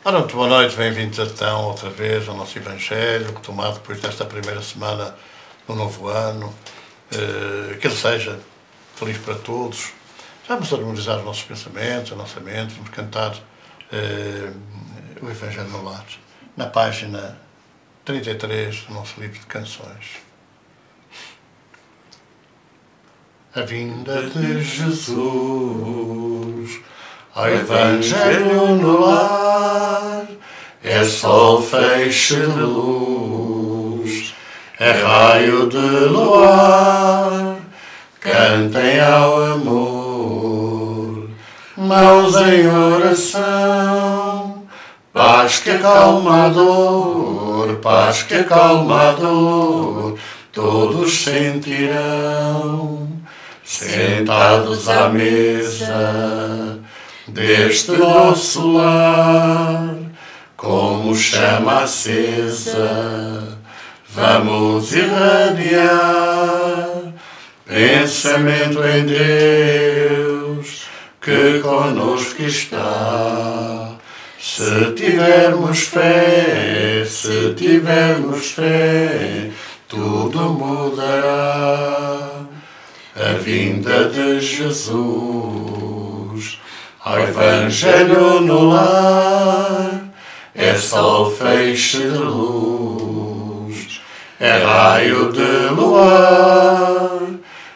Ora, muito boa noite, bem-vindos então outra vez ao nosso Evangelho, retomado depois desta primeira semana do novo ano. Que ele seja feliz para todos. Vamos harmonizar os nossos pensamentos, a nossa mente, vamos cantar o Evangelho no Lar, na página 33 do nosso livro de canções. A vinda de Jesus, ao Evangelho no lar, é sol, feixe de luz, é raio de luar, cantem ao amor, mãos em oração, paz que acalma a dor, paz que acalma a dor, todos sentirão, sentados à mesa deste nosso lar, como chama acesa, vamos irradiar pensamento em Deus, que conosco está. Se tivermos fé, tudo mudará. A vinda de Jesus, ao Evangelho no lar, é sol, feixe de luz, é raio de luar,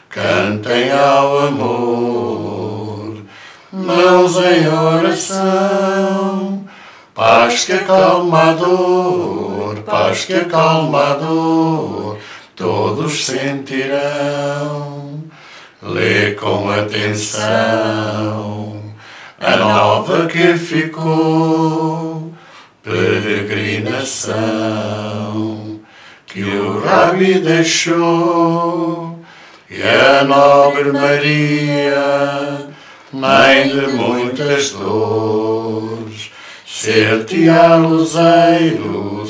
cantem ao amor, mãos em oração, paz que acalma a dor, paz que acalma a dor, todos sentirão. Lê com atenção a nova que ficou, peregrinação que o Rabi deixou, e a nobre Maria, mãe de muitas dores, ser-te-á luzeiro,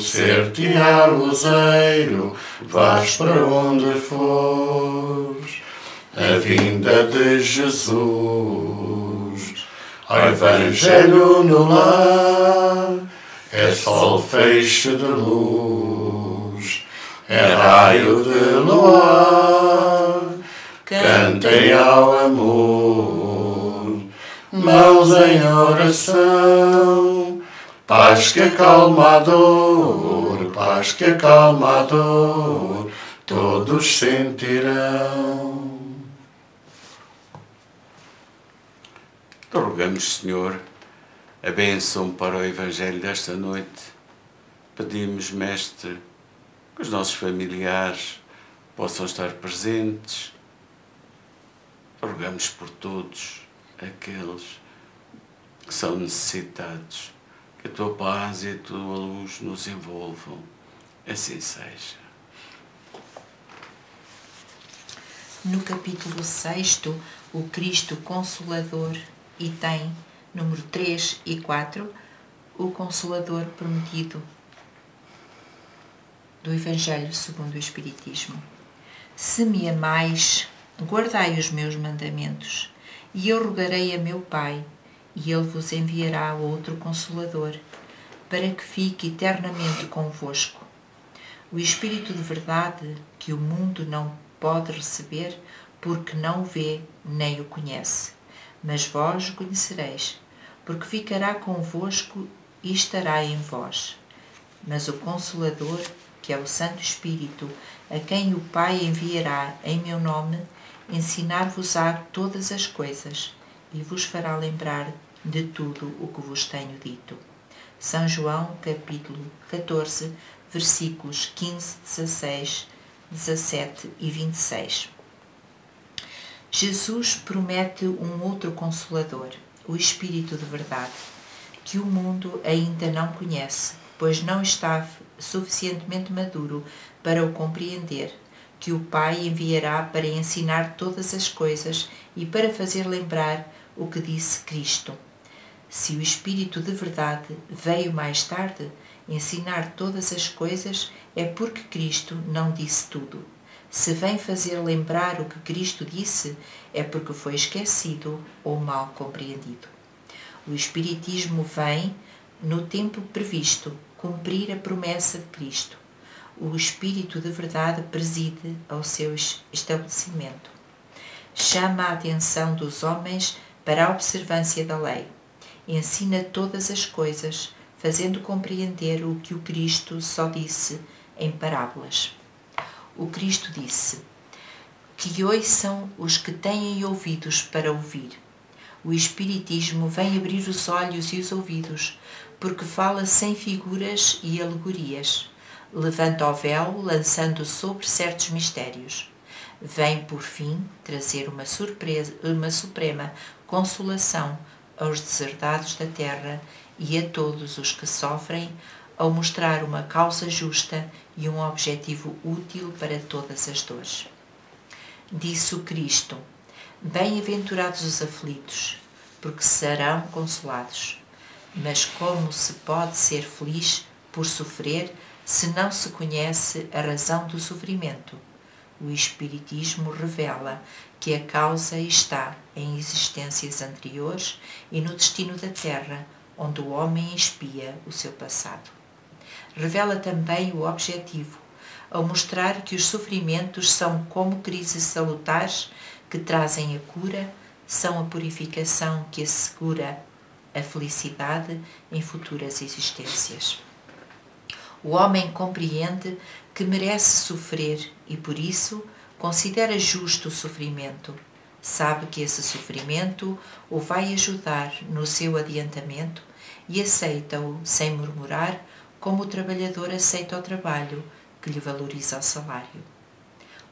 vais para onde fores. A vinda de Jesus, ao Evangelho no lar, é sol, feixe de luz, é raio de luar, cantem ao amor, mãos em oração, paz que acalma a dor, paz que acalma a dor, todos sentirão. Rogamos, Senhor, a bênção para o Evangelho desta noite. Pedimos, Mestre, que os nossos familiares possam estar presentes. Rogamos por todos aqueles que são necessitados. Que a Tua paz e a Tua luz nos envolvam. Assim seja. No capítulo 6, o Cristo Consolador, item número 3 e 4, o Consolador prometido do Evangelho segundo o Espiritismo. Se me amais, guardai os meus mandamentos, e eu rogarei a meu Pai, e Ele vos enviará outro Consolador, para que fique eternamente convosco. O Espírito de verdade, que o mundo não pode receber, porque não o vê nem o conhece. Mas vós o conhecereis, porque ficará convosco e estará em vós. Mas o Consolador, que é o Santo Espírito, a quem o Pai enviará em meu nome, ensinar-vos-á todas as coisas e vos fará lembrar de tudo o que vos tenho dito. São João, capítulo 14, versículos 15, 16, 17 e 26. Jesus promete um outro Consolador, o Espírito de verdade, que o mundo ainda não conhece, pois não está suficientemente maduro para o compreender, que o Pai enviará para ensinar todas as coisas e para fazer lembrar o que disse Cristo. Se o Espírito de verdade veio mais tarde ensinar todas as coisas, é porque Cristo não disse tudo. Se vem fazer lembrar o que Cristo disse, é porque foi esquecido ou mal compreendido. O Espiritismo vem no tempo previsto, cumprir a promessa de Cristo. O Espírito de verdade preside ao seu estabelecimento. Chama a atenção dos homens para a observância da lei. Ensina todas as coisas, fazendo compreender o que o Cristo só disse em parábolas. O Cristo disse: que ouçam os que têm ouvidos para ouvir. O Espiritismo vem abrir os olhos e os ouvidos, porque fala sem figuras e alegorias. Levanta o véu, lançando sobre certos mistérios. Vem, por fim, trazer uma suprema consolação aos deserdados da terra e a todos os que sofrem, ao mostrar uma causa justa e um objetivo útil para todas as dores. Disse o Cristo: bem-aventurados os aflitos, porque serão consolados. Mas como se pode ser feliz por sofrer se não se conhece a razão do sofrimento? O Espiritismo revela que a causa está em existências anteriores e no destino da Terra, onde o homem expia o seu passado. Revela também o objetivo, ao mostrar que os sofrimentos são como crises salutares que trazem a cura, são a purificação que assegura a felicidade em futuras existências. O homem compreende que merece sofrer e, por isso, considera justo o sofrimento. Sabe que esse sofrimento o vai ajudar no seu adiantamento e aceita-o sem murmurar, como o trabalhador aceita o trabalho que lhe valoriza o salário.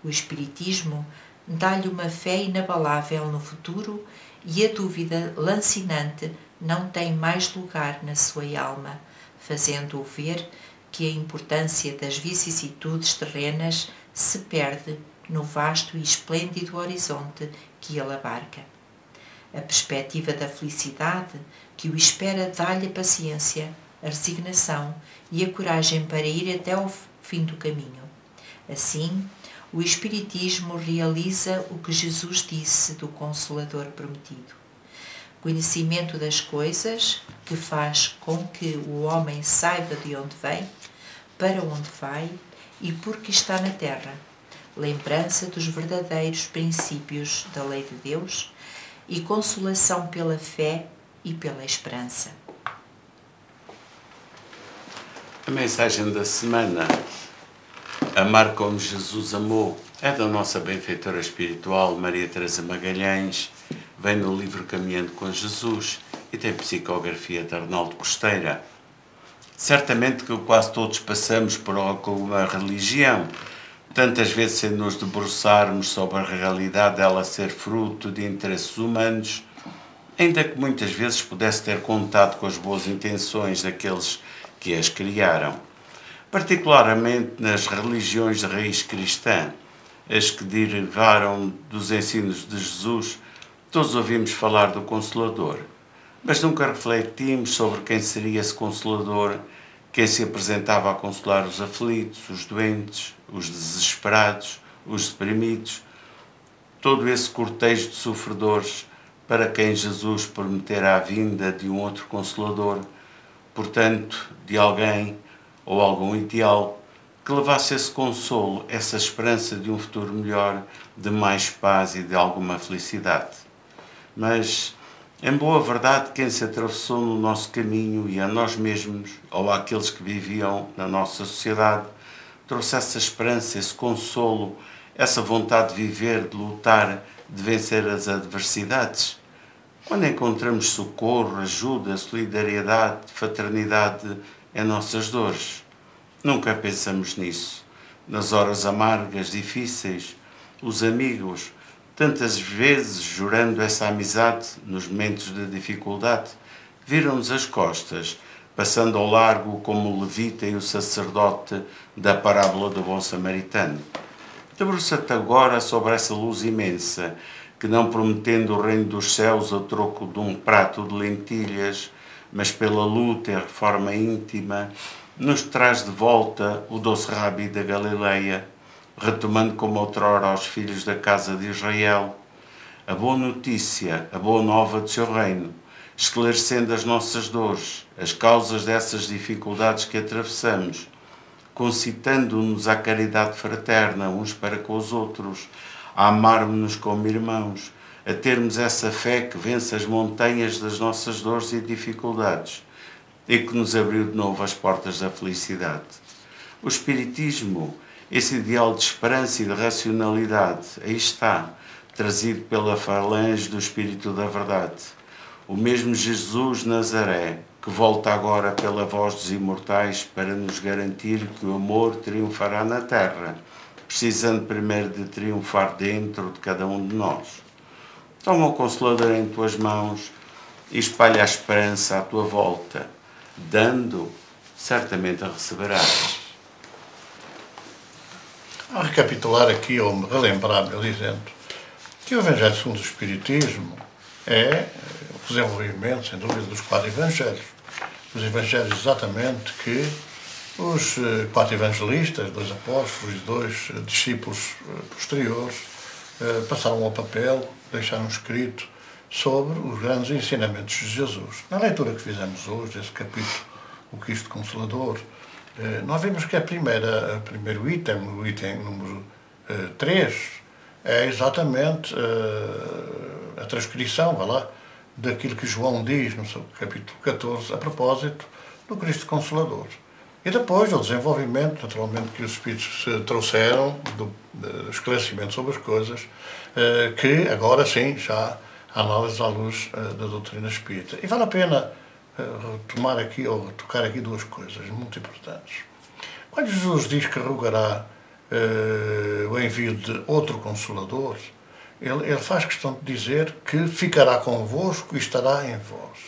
O Espiritismo dá-lhe uma fé inabalável no futuro e a dúvida lancinante não tem mais lugar na sua alma, fazendo-o ver que a importância das vicissitudes terrenas se perde no vasto e esplêndido horizonte que ele abarca. A perspectiva da felicidade que o espera dá-lhe a paciência, a resignação e a coragem para ir até ao fim do caminho. Assim, o Espiritismo realiza o que Jesus disse do Consolador prometido. Conhecimento das coisas, que faz com que o homem saiba de onde vem, para onde vai e por que está na terra. Lembrança dos verdadeiros princípios da lei de Deus e consolação pela fé e pela esperança. A mensagem da semana, Amar como Jesus amou, é da nossa benfeitora espiritual Maria Teresa Magalhães, vem no livro Caminhando com Jesus e tem psicografia de Arnaldo Costeira. Certamente que quase todos passamos por alguma religião, tantas vezes sem nos debruçarmos sobre a realidade dela ser fruto de interesses humanos, ainda que muitas vezes pudesse ter contato com as boas intenções daqueles que as criaram. Particularmente nas religiões de raiz cristã, as que derivaram dos ensinos de Jesus, todos ouvimos falar do Consolador, mas nunca refletimos sobre quem seria esse Consolador, quem se apresentava a consolar os aflitos, os doentes, os desesperados, os deprimidos, todo esse cortejo de sofredores para quem Jesus prometera a vinda de um outro Consolador, portanto, de alguém ou algum ideal que levasse esse consolo, essa esperança de um futuro melhor, de mais paz e de alguma felicidade. Mas, em boa verdade, quem se atravessou no nosso caminho e a nós mesmos, ou àqueles que viviam na nossa sociedade, trouxe essa esperança, esse consolo, essa vontade de viver, de lutar, de vencer as adversidades. Quando encontramos socorro, ajuda, solidariedade, fraternidade em nossas dores, nunca pensamos nisso. Nas horas amargas, difíceis, os amigos, tantas vezes jurando essa amizade nos momentos de dificuldade, viram-nos as costas, passando ao largo como o levita e o sacerdote da parábola do bom samaritano. Debruça-te agora sobre essa luz imensa, que não prometendo o reino dos céus a troco de um prato de lentilhas, mas pela luta e a reforma íntima, nos traz de volta o doce Rabi da Galileia, retomando como outrora aos filhos da casa de Israel a boa notícia, a boa nova do seu reino, esclarecendo as nossas dores, as causas dessas dificuldades que atravessamos, concitando-nos à caridade fraterna uns para com os outros, a amarmos-nos como irmãos, a termos essa fé que vence as montanhas das nossas dores e dificuldades e que nos abriu de novo as portas da felicidade. O Espiritismo, esse ideal de esperança e de racionalidade, aí está, trazido pela falange do Espírito da Verdade. O mesmo Jesus Nazaré, que volta agora pela voz dos imortais para nos garantir que o amor triunfará na terra, precisando primeiro de triunfar dentro de cada um de nós. Toma o Consolador em tuas mãos e espalha a esperança à tua volta. Dando, certamente a receberás. A recapitular aqui, ou relembrar-me, dizendo que o Evangelho segundo o Espiritismo é o desenvolvimento, sem dúvida, dos 4 Evangelhos. Os Evangelhos exatamente que os 4 evangelistas, 2 apóstolos e 2 discípulos posteriores passaram ao papel, deixaram escrito sobre os grandes ensinamentos de Jesus. Na leitura que fizemos hoje, esse capítulo, o Cristo Consolador, nós vimos que o primeiro item, o item número 3, é exatamente a transcrição, vá lá, daquilo que João diz no seu capítulo 14, a propósito do Cristo Consolador. E depois, o desenvolvimento, naturalmente, que os Espíritos trouxeram, do esclarecimento sobre as coisas, que agora sim, já análise à luz da doutrina espírita. E vale a pena retomar aqui, ou retocar aqui 2 coisas muito importantes. Quando Jesus diz que rogará o envio de outro Consolador, ele faz questão de dizer que ficará convosco e estará em vós.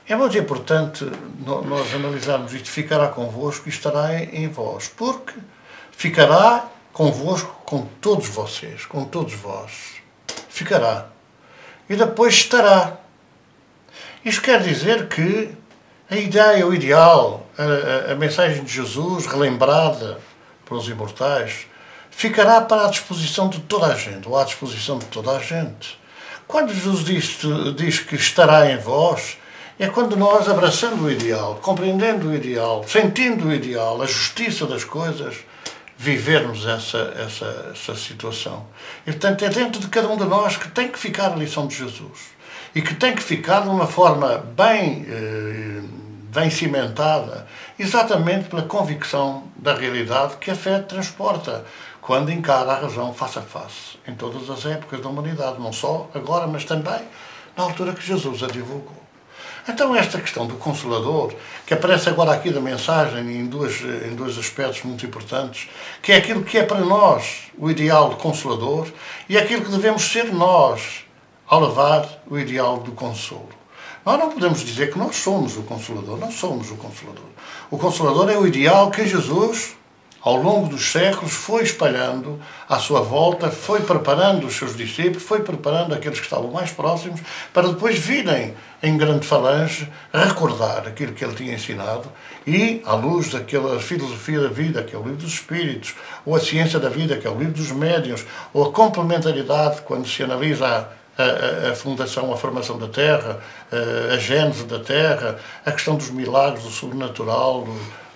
É muito importante nós analisarmos isto, ficará convosco e estará em vós, porque ficará convosco com todos vocês, com todos vós. Ficará. E depois estará. Isto quer dizer que a ideia, o ideal, a mensagem de Jesus, relembrada pelos imortais, ficará para a disposição de toda a gente, ou à disposição de toda a gente. Quando Jesus diz que estará em vós, é quando nós, abraçando o ideal, compreendendo o ideal, sentindo o ideal, a justiça das coisas, vivermos essa situação. E, portanto, é dentro de cada um de nós que tem que ficar a lição de Jesus. E que tem que ficar de uma forma bem cimentada, exatamente pela convicção da realidade que a fé transporta, quando encara a razão face a face, em todas as épocas da humanidade, não só agora, mas também na altura que Jesus a divulgou. Então esta questão do Consolador, que aparece agora aqui da mensagem em dois aspectos muito importantes, que é aquilo que é para nós o ideal do Consolador e aquilo que devemos ser nós ao levar o ideal do consolo. Nós não podemos dizer que nós somos o Consolador, não somos o Consolador. O Consolador é o ideal que Jesus, ao longo dos séculos, foi espalhando à sua volta, foi preparando os seus discípulos, foi preparando aqueles que estavam mais próximos, para depois virem em grande falange recordar aquilo que ele tinha ensinado e, à luz daquela filosofia da vida, que é o livro dos Espíritos, ou a ciência da vida, que é o livro dos médiuns, ou a complementaridade, quando se analisa a fundação, a formação da Terra, a gênese da Terra, a questão dos milagres, do sobrenatural,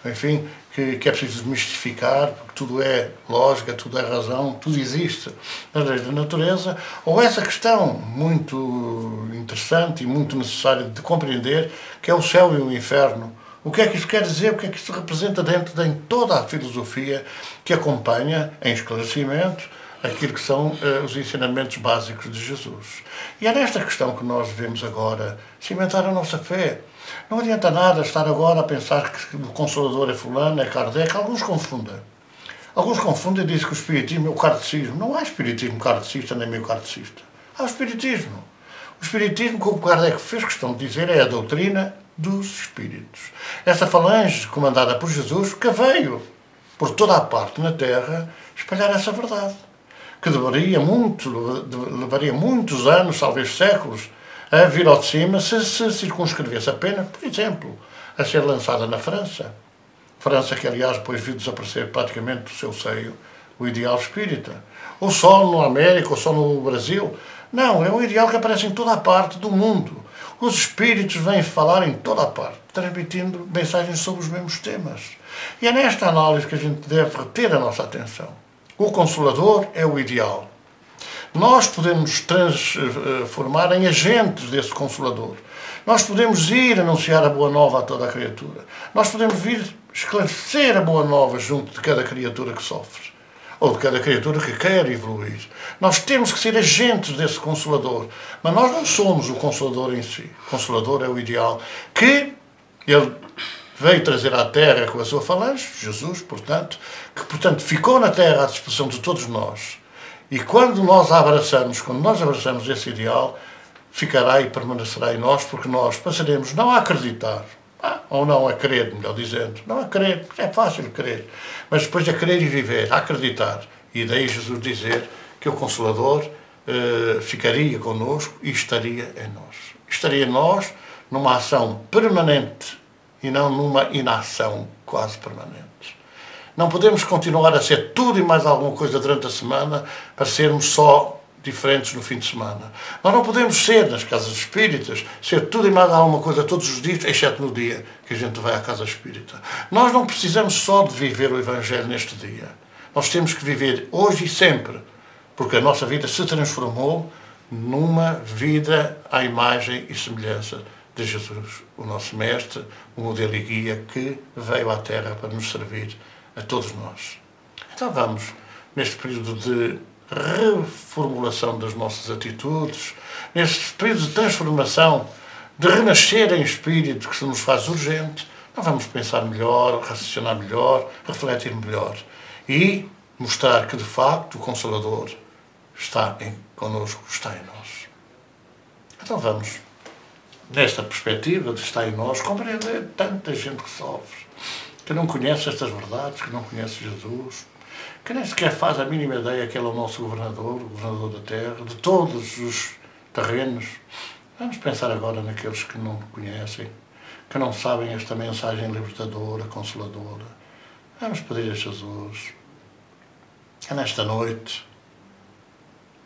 enfim, que é preciso desmistificar, porque tudo é lógica, tudo é razão, tudo existe nas leis da natureza, ou essa questão muito interessante e muito necessária de compreender, que é o céu e o inferno. O que é que isto quer dizer? O que é que isto representa dentro de toda a filosofia que acompanha, em esclarecimento, aquilo que são os ensinamentos básicos de Jesus. E é nesta questão que nós devemos agora cimentar a nossa fé. Não adianta nada estar agora a pensar que o Consolador é fulano, é Kardec. Alguns confundem. Alguns confundem e dizem que o Espiritismo é o kardecismo. Não há Espiritismo kardecista nem meio kardecista. Há o Espiritismo. O Espiritismo, como Kardec fez questão de dizer, é a doutrina dos Espíritos. Essa falange comandada por Jesus que veio por toda a parte na Terra espalhar essa verdade. Que levaria muitos anos, talvez séculos, a vir ao de cima se circunscrevesse apenas, por exemplo, a ser lançada na França. França que, aliás, depois viu desaparecer praticamente do seu seio o ideal espírita. Ou só na América, ou só no Brasil. Não, é um ideal que aparece em toda a parte do mundo. Os Espíritos vêm falar em toda a parte, transmitindo mensagens sobre os mesmos temas. E é nesta análise que a gente deve reter a nossa atenção. O Consolador é o ideal. Nós podemos transformar em agentes desse Consolador. Nós podemos ir anunciar a boa nova a toda a criatura. Nós podemos vir esclarecer a boa nova junto de cada criatura que sofre. Ou de cada criatura que quer evoluir. Nós temos que ser agentes desse Consolador. Mas nós não somos o Consolador em si. O Consolador é o ideal que ele veio trazer à Terra com a sua falange, Jesus, portanto, que, portanto, ficou na Terra à disposição de todos nós. E quando nós abraçamos esse ideal, ficará e permanecerá em nós, porque nós passaremos não a acreditar, ou não a crer, melhor dizendo, não a crer, é fácil crer, mas depois a crer e viver, a acreditar. E daí Jesus dizer que o Consolador ficaria connosco e estaria em nós. Estaria em nós numa ação permanente e não numa inação quase permanente. Não podemos continuar a ser tudo e mais alguma coisa durante a semana para sermos só diferentes no fim de semana. Nós não podemos ser, nas casas espíritas, ser tudo e mais alguma coisa todos os dias, exceto no dia que a gente vai à casa espírita. Nós não precisamos só de viver o Evangelho neste dia. Nós temos que viver hoje e sempre, porque a nossa vida se transformou numa vida à imagem e semelhança de Jesus, o nosso Mestre, o modelo e guia que veio à Terra para nos servir a todos nós. Então vamos, neste período de reformulação das nossas atitudes, neste período de transformação, de renascer em espírito que se nos faz urgente, nós vamos pensar melhor, raciocinar melhor, refletir melhor e mostrar que, de facto, o Consolador está connosco, está em nós. Então vamos, nesta perspectiva de estar em nós, compreender tanta gente que sofre, que não conhece estas verdades, que não conhece Jesus, que nem sequer faz a mínima ideia que ele é o nosso governador, o governador da terra, de todos os terrenos. Vamos pensar agora naqueles que não conhecem, que não sabem esta mensagem libertadora, consoladora. Vamos pedir a Jesus que nesta noite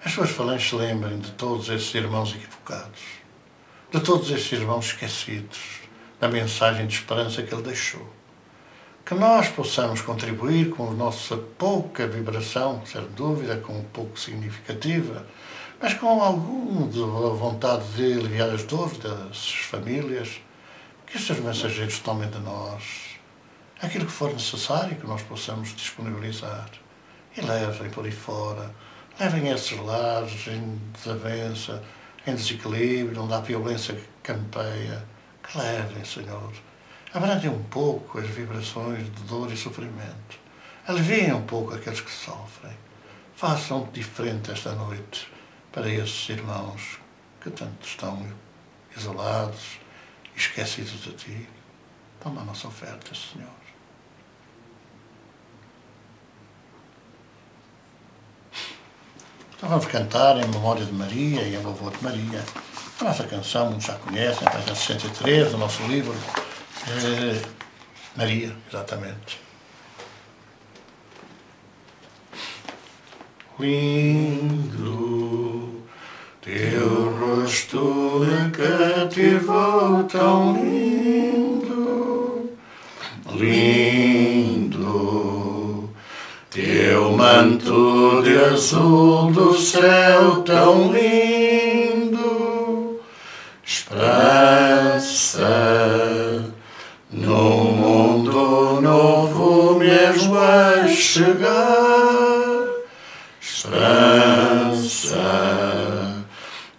as suas falanges se lembrem de todos esses irmãos equivocados, de todos esses irmãos esquecidos, da mensagem de esperança que ele deixou. Que nós possamos contribuir com a nossa pouca vibração, sem dúvida, com um pouco significativa, mas com alguma vontade de aliviar as dores das famílias, que estes mensageiros tomem de nós aquilo que for necessário que nós possamos disponibilizar e levem por aí fora, levem esses lares em desavença, em desequilíbrio, onde há violência que campeia, que levem, Senhor. Abrandem um pouco as vibrações de dor e sofrimento. Aliviem um pouco aqueles que sofrem. Façam diferente esta noite para esses irmãos que tanto estão isolados e esquecidos de Ti. Toma a nossa oferta, Senhor. Então vamos cantar em memória de Maria e em louvor de Maria. A nossa canção, muitos já conhecem, a página 63 do nosso livro. Maria, exatamente. Lindo, teu rosto me cativou, tão lindo, lindo, teu manto de azul do céu, tão lindo, esperança. No mundo novo mesmo a chegar, esperança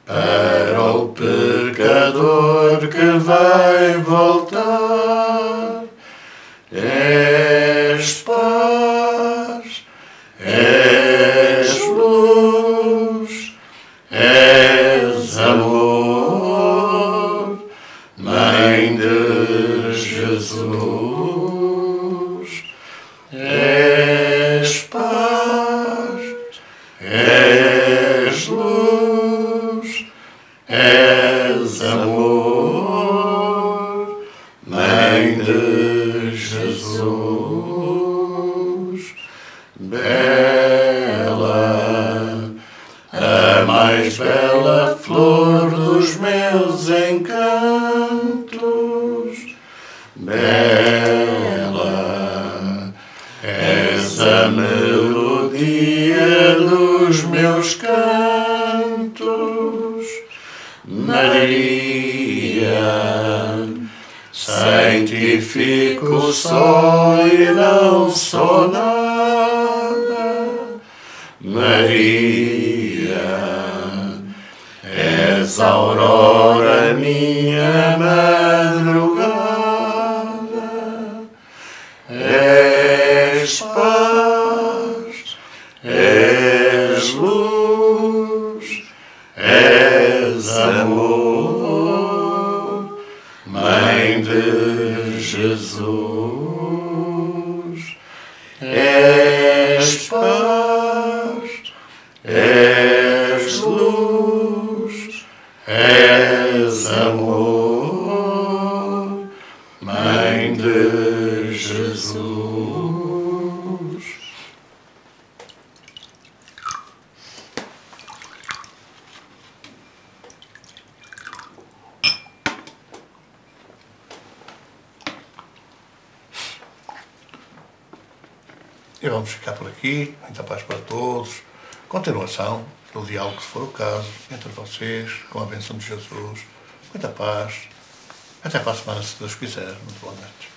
para o pecador que vai voltar. És paz, és luz, és amor, Mãe de Jesus, és paz, és luz, és amor, Mãe cantos. Bela és a melodia dos meus cantos, Maria. Sem ti fico só e não sou nada, Maria. És a aurora, minha madrugada, és paz, és luz, és amor, Mãe de Jesus. És paz, és luz, és amor, Mãe de Jesus. E vamos ficar por aqui. Muita paz para todos. Continuação do diálogo, se for o caso, entre vocês, com a bênção de Jesus. Muita paz. Até para a semana, se Deus quiser. Muito boa noite.